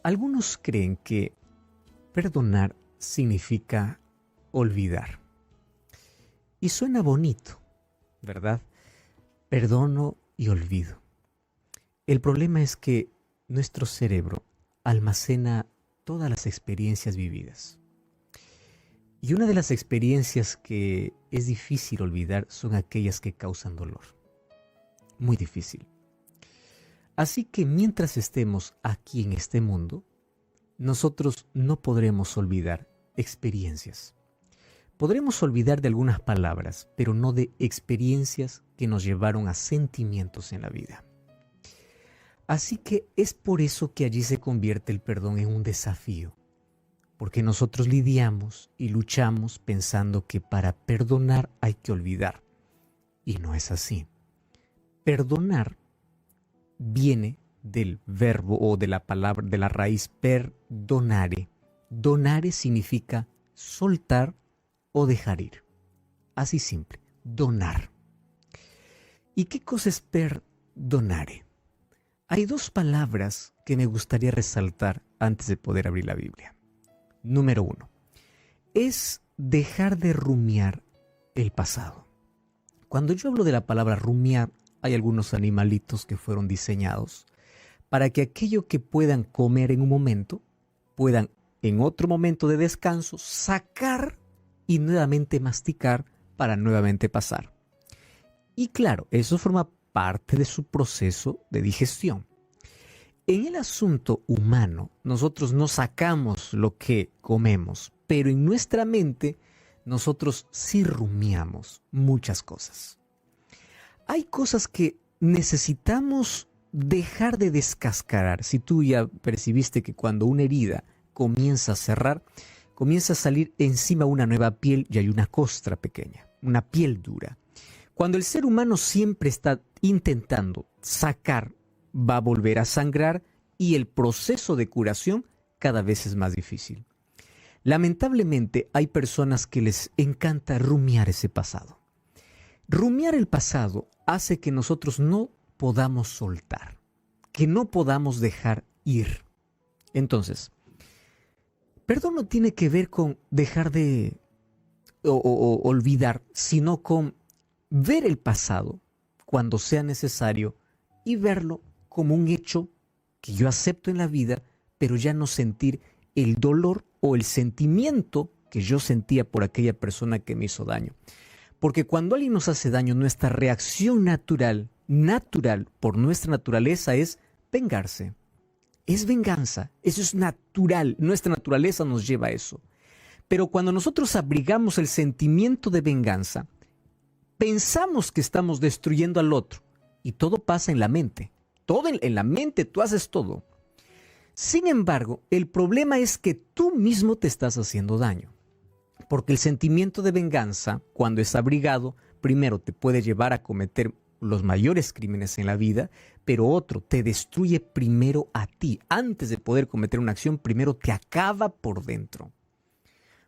Algunos creen que perdonar significa olvidar. Y suena bonito, ¿verdad? Perdono y olvido. El problema es que nuestro cerebro almacena todas las experiencias vividas. Y una de las experiencias que es difícil olvidar son aquellas que causan dolor. Muy difícil. Así que mientras estemos aquí en este mundo, nosotros no podremos olvidar experiencias. Podremos olvidar de algunas palabras, pero no de experiencias que nos llevaron a sentimientos en la vida. Así que es por eso que allí se convierte el perdón en un desafío, porque nosotros lidiamos y luchamos pensando que para perdonar hay que olvidar, y no es así. Perdonar viene del verbo o de la palabra, de la raíz perdonare. Donare significa soltar o dejar ir. Así simple, donar. ¿Y qué cosa es perdonare? Hay dos palabras que me gustaría resaltar antes de poder abrir la Biblia. Número 1, es dejar de rumiar el pasado. Cuando yo hablo de la palabra rumiar, hay algunos animalitos que fueron diseñados para que aquello que puedan comer en un momento, puedan en otro momento de descanso sacar y nuevamente masticar para nuevamente pasar. Y claro, eso forma parte de su proceso de digestión. En el asunto humano, nosotros no sacamos lo que comemos, pero en nuestra mente nosotros sí rumiamos muchas cosas. Hay cosas que necesitamos dejar de descascarar. Si tú ya percibiste que cuando una herida comienza a cerrar, comienza a salir encima una nueva piel y hay una costra pequeña, una piel dura. Cuando el ser humano siempre está intentando sacar, va a volver a sangrar y el proceso de curación cada vez es más difícil. Lamentablemente hay personas que les encanta rumiar ese pasado. Rumiar el pasado hace que nosotros no podamos soltar, que no podamos dejar ir. Entonces, perdón no tiene que ver con dejar de olvidar, sino con ver el pasado cuando sea necesario y verlo como un hecho que yo acepto en la vida, pero ya no sentir el dolor o el sentimiento que yo sentía por aquella persona que me hizo daño. Porque cuando alguien nos hace daño, nuestra reacción natural por nuestra naturaleza es vengarse. Es venganza, eso es natural, nuestra naturaleza nos lleva a eso. Pero cuando nosotros abrigamos el sentimiento de venganza, pensamos que estamos destruyendo al otro y todo pasa en la mente. Todo en la mente, tú haces todo. Sin embargo, el problema es que tú mismo te estás haciendo daño. Porque el sentimiento de venganza, cuando es abrigado, primero te puede llevar a cometer los mayores crímenes en la vida, pero otro te destruye primero a ti. Antes de poder cometer una acción, primero te acaba por dentro.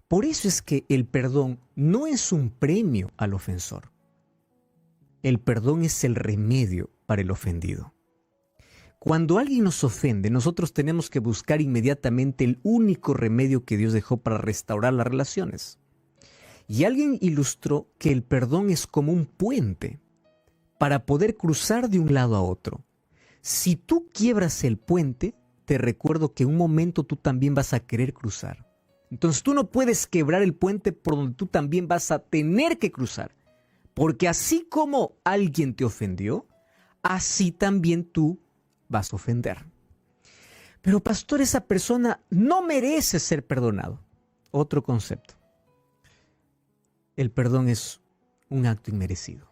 Por eso es que el perdón no es un premio al ofensor. El perdón es el remedio para el ofendido. Cuando alguien nos ofende, nosotros tenemos que buscar inmediatamente el único remedio que Dios dejó para restaurar las relaciones. Y alguien ilustró que el perdón es como un puente para poder cruzar de un lado a otro. Si tú quiebras el puente, te recuerdo que en un momento tú también vas a querer cruzar. Entonces tú no puedes quebrar el puente por donde tú también vas a tener que cruzar. Porque así como alguien te ofendió, así también tú vas a ofender. Pero pastor, esa persona no merece ser perdonado. Otro concepto. El perdón es un acto inmerecido.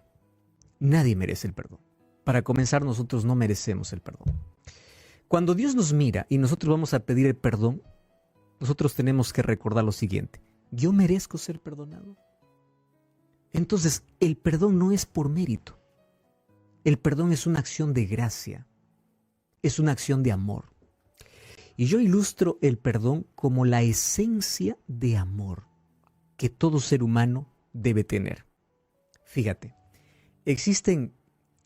Nadie merece el perdón. Para comenzar, nosotros no merecemos el perdón. Cuando Dios nos mira y nosotros vamos a pedir el perdón, nosotros tenemos que recordar lo siguiente. ¿Yo merezco ser perdonado? Entonces, el perdón no es por mérito. El perdón es una acción de gracia. Es una acción de amor. Y yo ilustro el perdón como la esencia de amor que todo ser humano debe tener. Fíjate, existen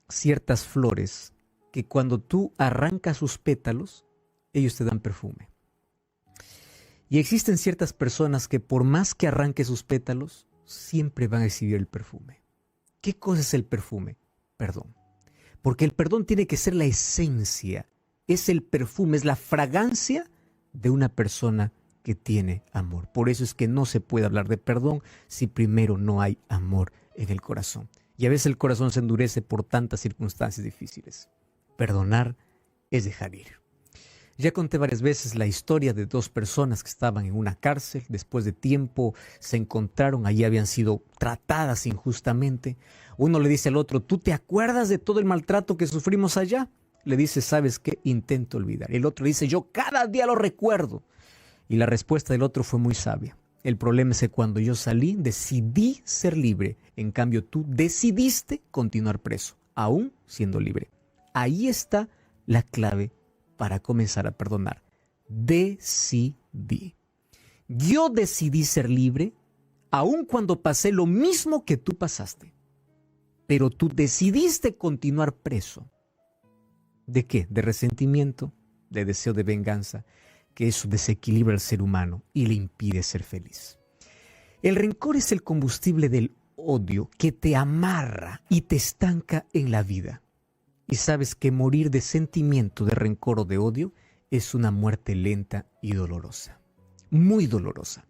ciertas flores que cuando tú arrancas sus pétalos, ellos te dan perfume. Y existen ciertas personas que por más que arranque sus pétalos, siempre van a exhibir el perfume. ¿Qué cosa es el perfume? Perdón. Porque el perdón tiene que ser la esencia, es el perfume, es la fragancia de una persona que tiene amor. Por eso es que no se puede hablar de perdón si primero no hay amor en el corazón. Y a veces el corazón se endurece por tantas circunstancias difíciles. Perdonar es dejar ir. Ya conté varias veces la historia de dos personas que estaban en una cárcel. Después de tiempo se encontraron, allí habían sido tratadas injustamente. Uno le dice al otro, ¿tú te acuerdas de todo el maltrato que sufrimos allá? Le dice, ¿sabes qué? Intento olvidar. El otro dice, yo cada día lo recuerdo. Y la respuesta del otro fue muy sabia. El problema es que cuando yo salí, decidí ser libre. En cambio, tú decidiste continuar preso, aún siendo libre. Ahí está la clave para comenzar a perdonar. Decidí. Yo decidí ser libre, aun cuando pasé lo mismo que tú pasaste. Pero tú decidiste continuar preso. ¿De qué? De resentimiento, de deseo de venganza, que eso desequilibra al ser humano y le impide ser feliz. El rencor es el combustible del odio que te amarra y te estanca en la vida. Y sabes que morir de sentimiento, de rencor o de odio es una muerte lenta y dolorosa. Muy dolorosa.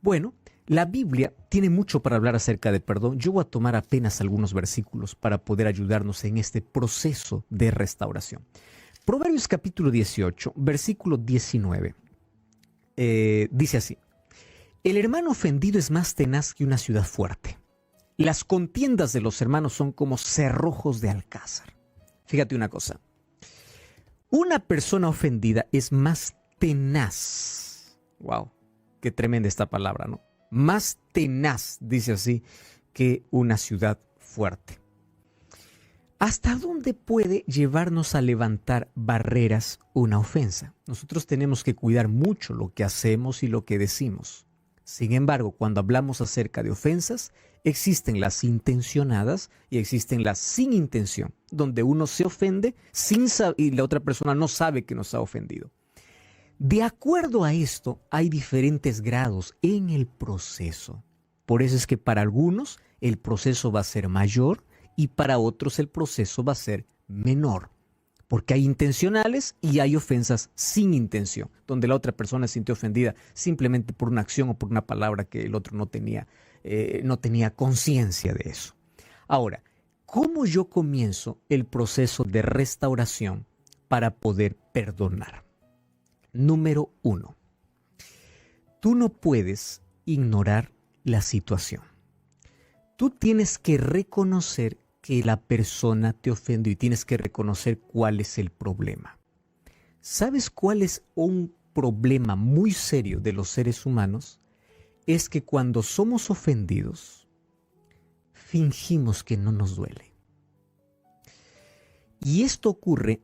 Bueno, la Biblia tiene mucho para hablar acerca de perdón. Yo voy a tomar apenas algunos versículos para poder ayudarnos en este proceso de restauración. Proverbios capítulo 18, versículo 19. Dice así. El hermano ofendido es más tenaz que una ciudad fuerte. Las contiendas de los hermanos son como cerrojos de alcázar. Fíjate una cosa, una persona ofendida es más tenaz. Wow, qué tremenda esta palabra, ¿no? Más tenaz, dice así, que una ciudad fuerte. ¿Hasta dónde puede llevarnos a levantar barreras una ofensa? Nosotros tenemos que cuidar mucho lo que hacemos y lo que decimos. Sin embargo, cuando hablamos acerca de ofensas, existen las intencionadas y existen las sin intención, donde uno se ofende y la otra persona no sabe que nos ha ofendido. De acuerdo a esto, hay diferentes grados en el proceso. Por eso es que para algunos el proceso va a ser mayor y para otros el proceso va a ser menor. Porque hay intencionales y hay ofensas sin intención, donde la otra persona se sintió ofendida simplemente por una acción o por una palabra que el otro no tenía conciencia de eso. Ahora, ¿cómo yo comienzo el proceso de restauración para poder perdonar? Número 1. Tú no puedes ignorar la situación. Tú tienes que reconocer que la persona te ofendió y tienes que reconocer cuál es el problema. ¿Sabes cuál es un problema muy serio de los seres humanos? Es que cuando somos ofendidos, fingimos que no nos duele. Y esto ocurre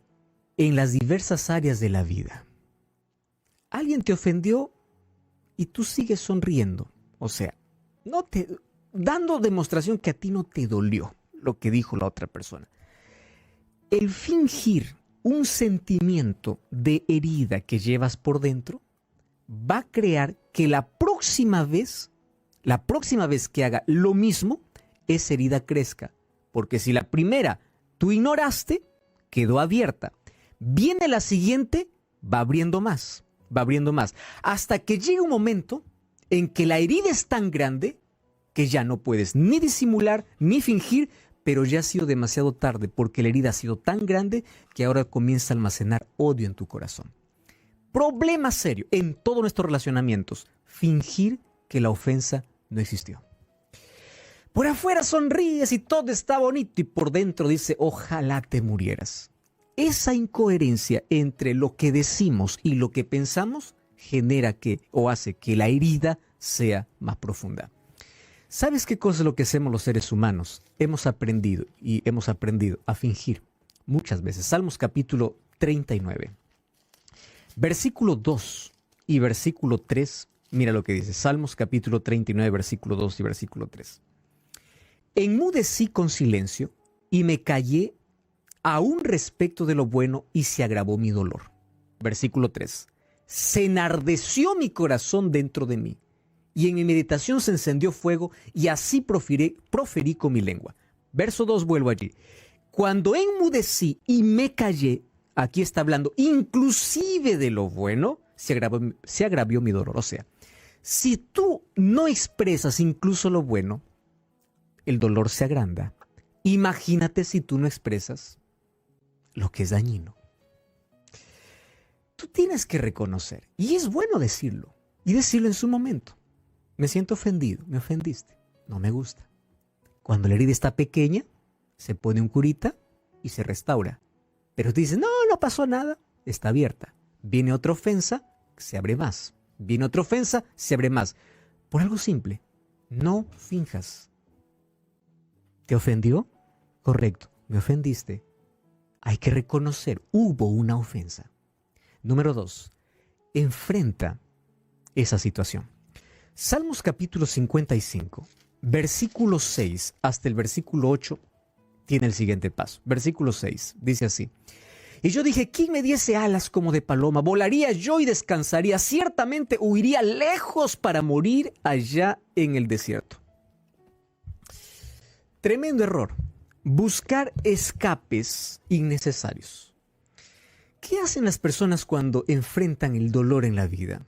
en las diversas áreas de la vida. Alguien te ofendió y tú sigues sonriendo. O sea, dando demostración que a ti no te dolió lo que dijo la otra persona. El fingir un sentimiento de herida que llevas por dentro va a crear que la próxima vez que haga lo mismo, esa herida crezca. Porque si la primera tú ignoraste, quedó abierta. Viene la siguiente, va abriendo más, hasta que llegue un momento en que la herida es tan grande que ya no puedes ni disimular ni fingir, pero ya ha sido demasiado tarde porque la herida ha sido tan grande que ahora comienza a almacenar odio en tu corazón. Problema serio en todos nuestros relacionamientos, fingir que la ofensa no existió. Por afuera sonríes y todo está bonito y por dentro dice, ojalá te murieras. Esa incoherencia entre lo que decimos y lo que pensamos genera o hace que la herida sea más profunda. ¿Sabes qué cosa es lo que hacemos los seres humanos? Hemos aprendido a fingir muchas veces. Salmos capítulo 39, versículo 2 y versículo 3. Mira lo que dice. Salmos capítulo 39, versículo 2 y versículo 3. Enmudecí con silencio y me callé aún respecto de lo bueno y se agravó mi dolor. Versículo 3. Se enardeció mi corazón dentro de mí, y en mi meditación se encendió fuego, y así proferí con mi lengua. Verso 2, vuelvo allí. Cuando enmudecí y me callé, aquí está hablando inclusive de lo bueno, se agravió mi dolor. O sea, si tú no expresas incluso lo bueno, el dolor se agranda. Imagínate si tú no expresas lo que es dañino. Tú tienes que reconocer, y es bueno decirlo, y decirlo en su momento. Me siento ofendido, me ofendiste, no me gusta. Cuando la herida está pequeña, se pone un curita y se restaura. Pero tú dices, no, no pasó nada, está abierta. Viene otra ofensa, se abre más. Viene otra ofensa, se abre más. Por algo simple, no finjas. ¿Te ofendió? Correcto, me ofendiste. Hay que reconocer, hubo una ofensa. Número 2, enfrenta esa situación. Salmos capítulo 55, versículo 6 hasta el versículo 8 tiene el siguiente paso. Versículo 6 dice así. Y yo dije, ¿quién me diese alas como de paloma? Volaría yo y descansaría. Ciertamente huiría lejos para morir allá en el desierto. Tremendo error. Buscar escapes innecesarios. ¿Qué hacen las personas cuando enfrentan el dolor en la vida?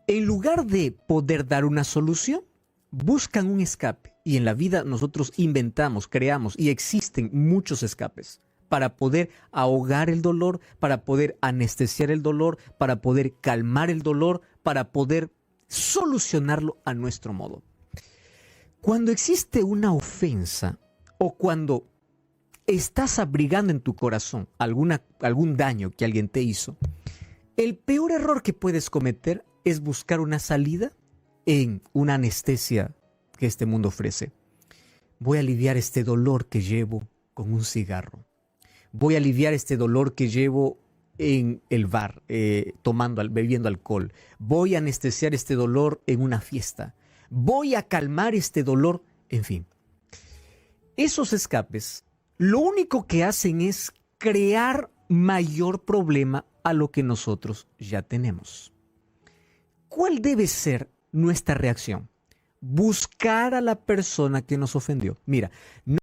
En lugar de poder dar una solución, buscan un escape. Y en la vida nosotros inventamos, creamos y existen muchos escapes para poder ahogar el dolor, para poder anestesiar el dolor, para poder calmar el dolor, para poder solucionarlo a nuestro modo. Cuando existe una ofensa o cuando estás abrigando en tu corazón algún daño que alguien te hizo, el peor error que puedes cometer es buscar una salida en una anestesia que este mundo ofrece. Voy a aliviar este dolor que llevo con un cigarro. Voy a aliviar este dolor que llevo en el bar, bebiendo alcohol. Voy a anestesiar este dolor en una fiesta. Voy a calmar este dolor, en fin. Esos escapes lo único que hacen es crear mayor problema a lo que nosotros ya tenemos. ¿Cuál debe ser nuestra reacción? Buscar a la persona que nos ofendió. Mira, no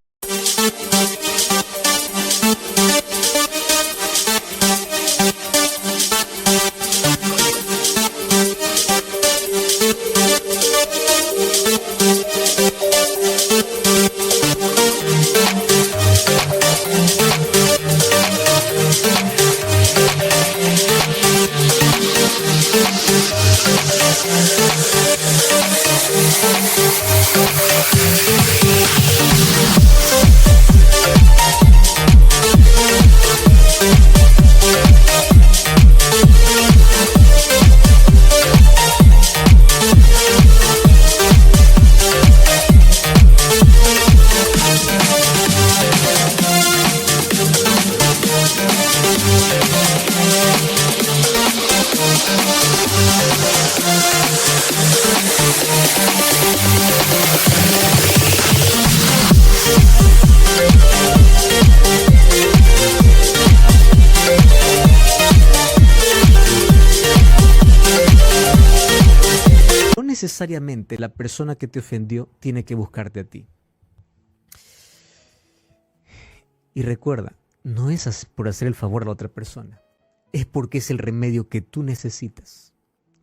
necesariamente la persona que te ofendió tiene que buscarte a ti. Y recuerda, no es por hacer el favor a la otra persona, es porque es el remedio que tú necesitas.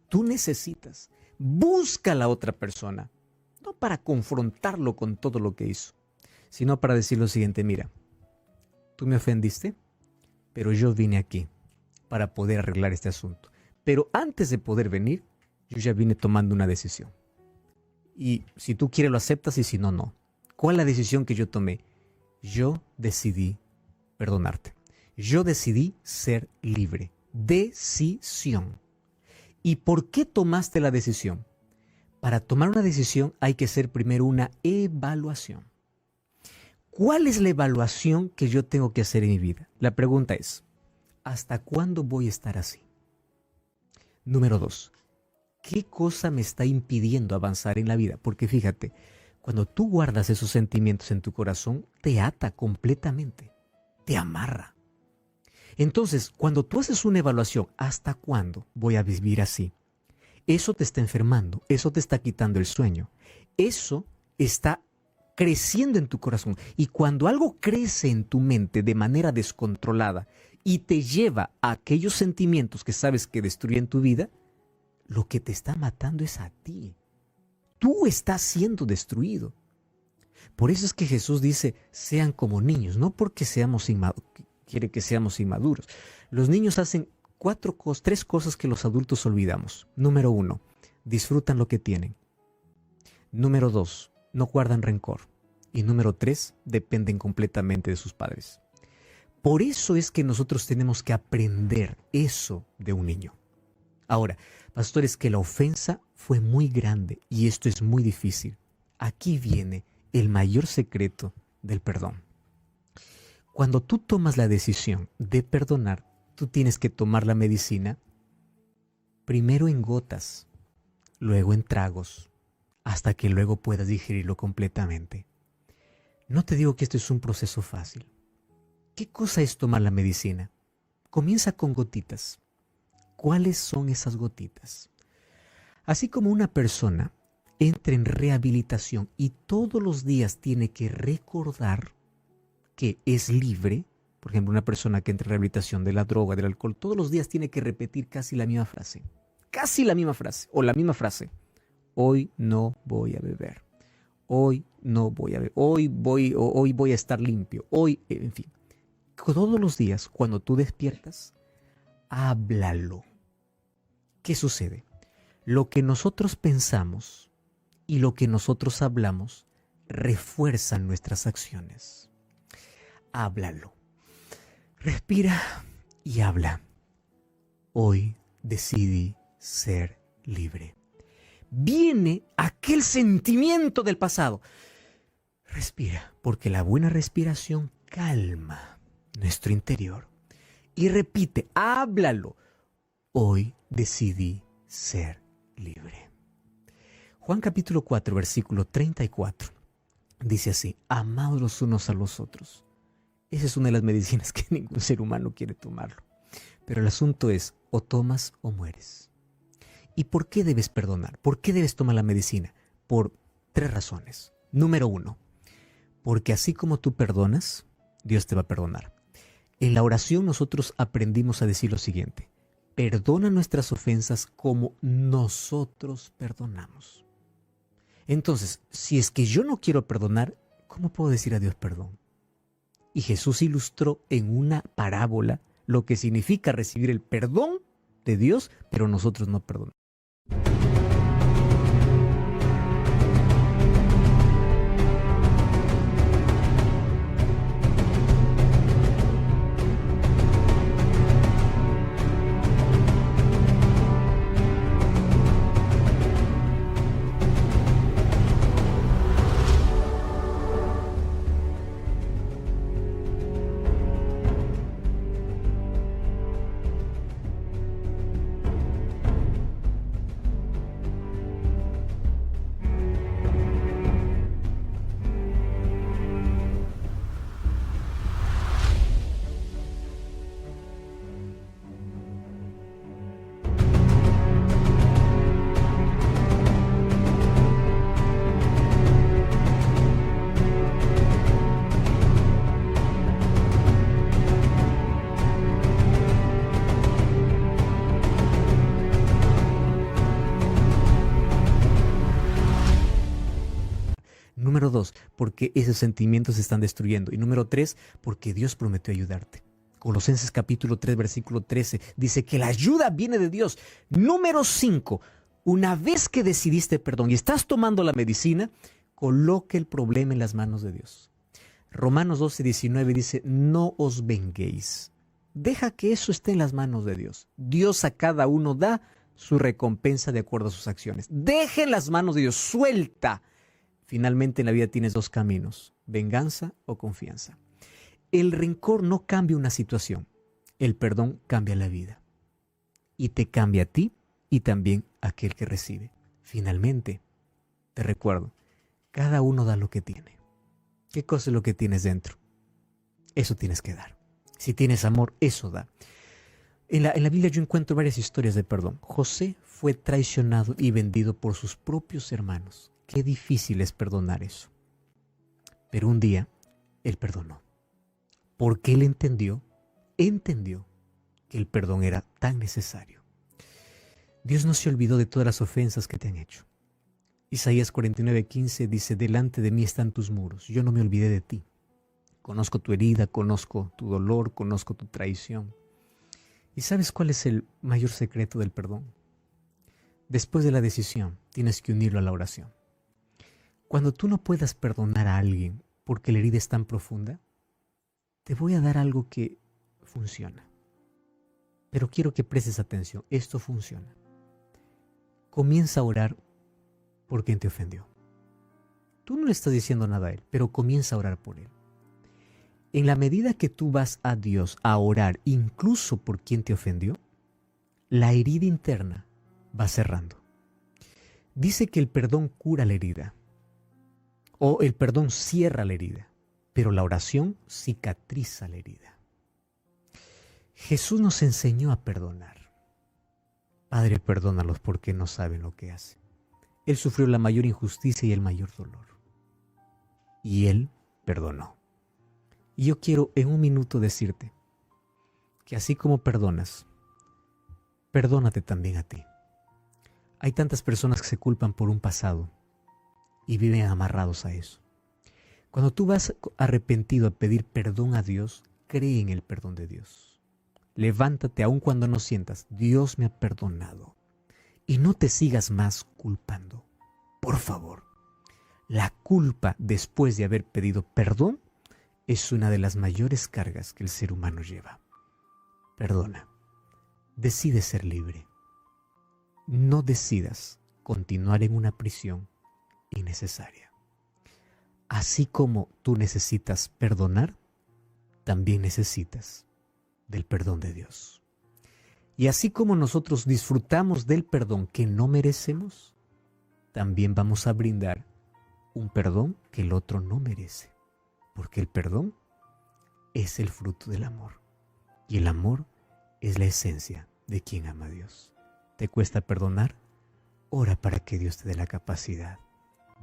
Tú necesitas. Busca a la otra persona, no para confrontarlo con todo lo que hizo, sino para decir lo siguiente: mira, tú me ofendiste, pero yo vine aquí para poder arreglar este asunto. Pero antes de poder venir, yo ya vine tomando una decisión. Y si tú quieres lo aceptas y si no, no. ¿Cuál es la decisión que yo tomé? Yo decidí perdonarte. Yo decidí ser libre. Decisión. ¿Y por qué tomaste la decisión? Para tomar una decisión hay que hacer primero una evaluación. ¿Cuál es la evaluación que yo tengo que hacer en mi vida? La pregunta es, ¿hasta cuándo voy a estar así? Número 2. ¿Qué cosa me está impidiendo avanzar en la vida? Porque fíjate, cuando tú guardas esos sentimientos en tu corazón, te ata completamente, te amarra. Entonces, cuando tú haces una evaluación, ¿hasta cuándo voy a vivir así? Eso te está enfermando, eso te está quitando el sueño, eso está creciendo en tu corazón. Y cuando algo crece en tu mente de manera descontrolada y te lleva a aquellos sentimientos que sabes que destruyen tu vida, lo que te está matando es a ti. Tú estás siendo destruido. Por eso es que Jesús dice, sean como niños, no porque quiere que seamos inmaduros. Los niños hacen tres cosas que los adultos olvidamos. Número 1, disfrutan lo que tienen. Número 2, no guardan rencor. Y número 3, dependen completamente de sus padres. Por eso es que nosotros tenemos que aprender eso de un niño. Ahora, pastor, es que la ofensa fue muy grande y esto es muy difícil. Aquí viene el mayor secreto del perdón. Cuando tú tomas la decisión de perdonar, tú tienes que tomar la medicina primero en gotas, luego en tragos, hasta que luego puedas digerirlo completamente. No te digo que esto es un proceso fácil. ¿Qué cosa es tomar la medicina? Comienza con gotitas. ¿Cuáles son esas gotitas? Así como una persona entra en rehabilitación y todos los días tiene que recordar que es libre, por ejemplo, una persona que entra en rehabilitación de la droga, del alcohol, todos los días tiene que repetir casi la misma frase, o la misma frase. Hoy no voy a beber, hoy no voy a beber, hoy voy a estar limpio, en fin. Todos los días, cuando tú despiertas, háblalo. ¿Qué sucede? Lo que nosotros pensamos y lo que nosotros hablamos refuerzan nuestras acciones. Háblalo. Respira y habla. Hoy decidí ser libre. Viene aquel sentimiento del pasado. Respira, porque la buena respiración calma nuestro interior. Y repite, háblalo. Hoy decidí ser libre. Juan capítulo 4, versículo 34. Dice así, amaos los unos a los otros. Esa es una de las medicinas que ningún ser humano quiere tomarlo. Pero el asunto es, o tomas o mueres. ¿Y por qué debes perdonar? ¿Por qué debes tomar la medicina? Por 3 razones. Número 1, porque así como tú perdonas, Dios te va a perdonar. En la oración nosotros aprendimos a decir lo siguiente, perdona nuestras ofensas como nosotros perdonamos. Entonces, si es que yo no quiero perdonar, ¿cómo puedo decir a Dios perdón? Y Jesús ilustró en una parábola lo que significa recibir el perdón de Dios, pero nosotros no perdonamos. Número 2, porque esos sentimientos se están destruyendo. Y número 3, porque Dios prometió ayudarte. Colosenses capítulo 3, versículo 13, dice que la ayuda viene de Dios. Número 5, una vez que decidiste perdón y estás tomando la medicina, coloque el problema en las manos de Dios. Romanos 12, 19 dice, no os venguéis. Deja que eso esté en las manos de Dios. Dios a cada uno da su recompensa de acuerdo a sus acciones. Deja en las manos de Dios, suelta. Finalmente en la vida tienes 2 caminos, venganza o confianza. El rencor no cambia una situación, el perdón cambia la vida. Y te cambia a ti y también a aquel que recibe. Finalmente, te recuerdo, cada uno da lo que tiene. ¿Qué cosa es lo que tienes dentro? Eso tienes que dar. Si tienes amor, eso da. En la Biblia yo encuentro varias historias de perdón. José fue traicionado y vendido por sus propios hermanos. Qué difícil es perdonar eso. Pero un día, él perdonó. Porque él entendió que el perdón era tan necesario. Dios no se olvidó de todas las ofensas que te han hecho. Isaías 49:15 dice, delante de mí están tus muros, yo no me olvidé de ti. Conozco tu herida, conozco tu dolor, conozco tu traición. ¿Y sabes cuál es el mayor secreto del perdón? Después de la decisión, tienes que unirlo a la oración. Cuando tú no puedas perdonar a alguien porque la herida es tan profunda, te voy a dar algo que funciona. Pero quiero que prestes atención, esto funciona. Comienza a orar por quien te ofendió. Tú no le estás diciendo nada a él, pero comienza a orar por él. En la medida que tú vas a Dios a orar incluso por quien te ofendió, la herida interna va cerrando. Dice que el perdón cura la herida, o el perdón cierra la herida, pero la oración cicatriza la herida. Jesús nos enseñó a perdonar. Padre, perdónalos porque no saben lo que hacen. Él sufrió la mayor injusticia y el mayor dolor. Y Él perdonó. Y yo quiero en un minuto decirte que así como perdonas, perdónate también a ti. Hay tantas personas que se culpan por un pasado y viven amarrados a eso. Cuando tú vas arrepentido a pedir perdón a Dios, cree en el perdón de Dios. Levántate aun cuando no sientas, Dios me ha perdonado. Y no te sigas más culpando. Por favor, la culpa después de haber pedido perdón es una de las mayores cargas que el ser humano lleva. Perdona. Decide ser libre. No decidas continuar en una prisión innecesaria. Así como tú necesitas perdonar, también necesitas del perdón de Dios. Y así como nosotros disfrutamos del perdón que no merecemos, también vamos a brindar un perdón que el otro no merece. Porque el perdón es el fruto del amor. Y el amor es la esencia de quien ama a Dios. ¿Te cuesta perdonar? Ora para que Dios te dé la capacidad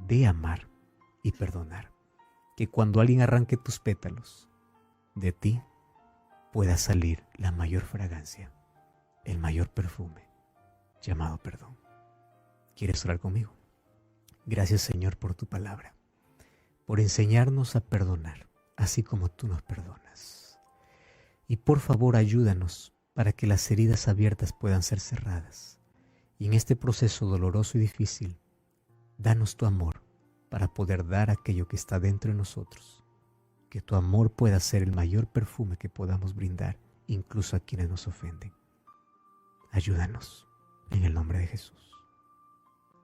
de amar y perdonar. Que cuando alguien arranque tus pétalos, de ti pueda salir la mayor fragancia, el mayor perfume, llamado perdón. ¿Quieres orar conmigo? Gracias, Señor, por tu palabra, por enseñarnos a perdonar, así como tú nos perdonas. Y por favor, ayúdanos para que las heridas abiertas puedan ser cerradas. Y en este proceso doloroso y difícil, danos tu amor para poder dar aquello que está dentro de nosotros. Que tu amor pueda ser el mayor perfume que podamos brindar, incluso a quienes nos ofenden. Ayúdanos, en el nombre de Jesús.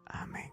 Amén.